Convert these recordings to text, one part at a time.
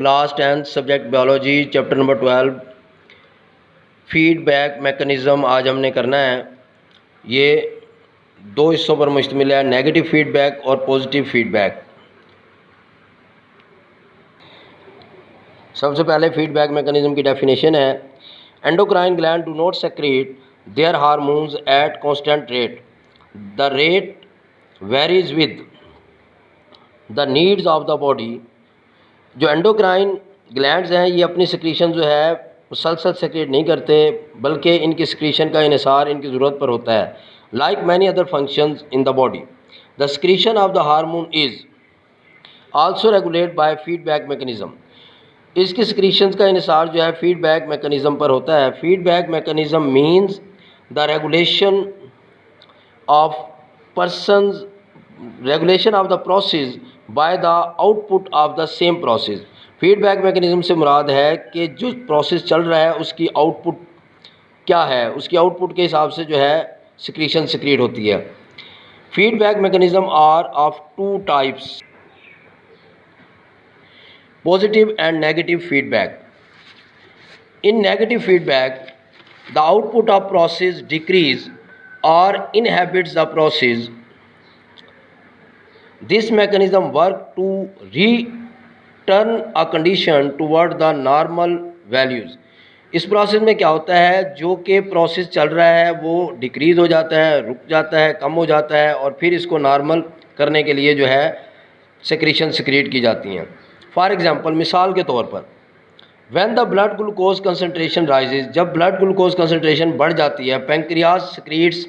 Class 10 subject biology chapter number 12 feedback mechanism आज हमने करना है। ये दो हिस्सों पर मुश्तमिल है, नेगेटिव फीडबैक और पॉजिटिव फीडबैक। सबसे पहले फीडबैक मैकेनिज़्म की डेफिनेशन है, endocrine gland do not secrete their hormones at constant rate, the rate varies with the needs of the body. जो एंडोक्राइन ग्लैंड्स हैं ये अपनी सिक्रीशन जो है मुसलसल सेक्रेट नहीं करते, बल्कि इनकी सिक्रीशन का इन्हिसार इनकी ज़रूरत पर होता है। Like many other functions in the body, the secretion of the hormone is also regulate by feedback mechanism. इसकी सिक्रीशंस का इन्हिसार जो है फीडबैक मैकेनिज़्म पर होता है। Feedback mechanism means the regulation of the process by the output of the same process. Feedback mechanism से मुराद है कि जो प्रोसेस चल रहा है उसकी आउटपुट क्या है, उसकी आउटपुट के हिसाब से जो है सिक्रीशन सिक्रीट होती है। Feedback mechanism are of two types, positive and negative feedback. In negative feedback, the output of process decrease or inhibits the process. This mechanism works to return a condition toward the normal values. इस process में क्या होता है, जो कि process चल रहा है वो डिक्रीज़ हो जाता है, रुक जाता है, कम हो जाता है और फिर इसको नॉर्मल करने के लिए जो है सिक्रीशन सिक्रीट की जाती हैं। फॉर एग्ज़ाम्पल, मिसाल के तौर पर, when the blood glucose concentration rises, जब ब्लड ग्लूकोज कंसनट्रेशन बढ़ जाती है, pancreas secretes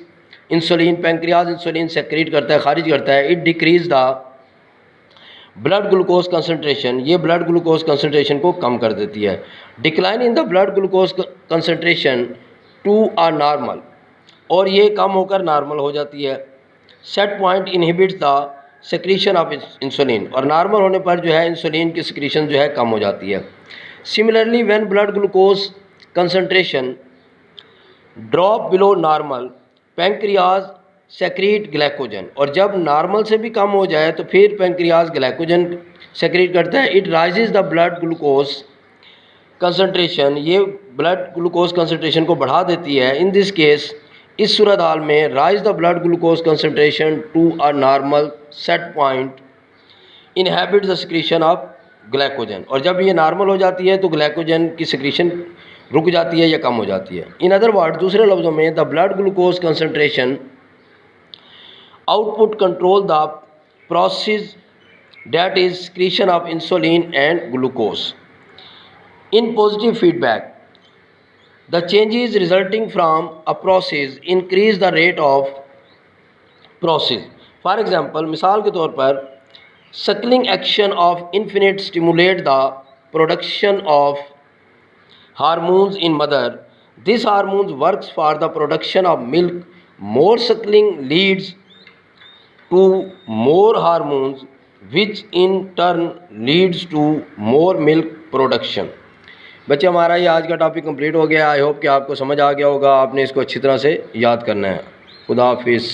insulin, pancreas insulin secrete करता है, खारिज करता है। It decrease the blood glucose concentration, ये ब्लड ग्लूकोज कंसनट्रेशन को कम कर देती है। Decline in the blood glucose concentration to a normal, और ये कम होकर नॉर्मल हो जाती है। Set point inhibits the secretion of insulin, और नॉर्मल होने पर जो है इंसुलिन की सिक्रीशन जो है कम हो जाती है। Similarly when blood glucose concentration drop below normal, pancreas secrete glycogen, और जब नॉर्मल से भी कम हो जाए तो फिर पैंक्रियाज ग्लाइकोजन सेक्रीट करता है। It rises the blood glucose concentration, ये ब्लड ग्लूकोज कंसंट्रेशन को बढ़ा देती है। इन दिस केस, इस सूरत हाल में, rise the blood glucose concentration to a normal set point inhibit the secretion of glycogen, और जब ये नॉर्मल हो जाती है तो ग्लाइकोजन की सिक्रीशन रुक जाती है या कम हो जाती है। इन अदर वर्ड, दूसरे लफ्ज़ों में, the blood glucose concentration output control the process that is secretion of insulin and glucose. In positive feedback, the changes resulting from a process increase the rate of process. For example, मिसाल के तौर पर, suckling action of infinite stimulate the production of hormones in mother. This hormones works for the production of milk. More suckling leads to more hormones, which in turn leads to more milk production. बच्चे, हमारा ये आज का topic complete हो गया। I hope कि आपको समझ आ गया होगा। आपने इसको अच्छी तरह से याद करना है। खुदा हाफिज़।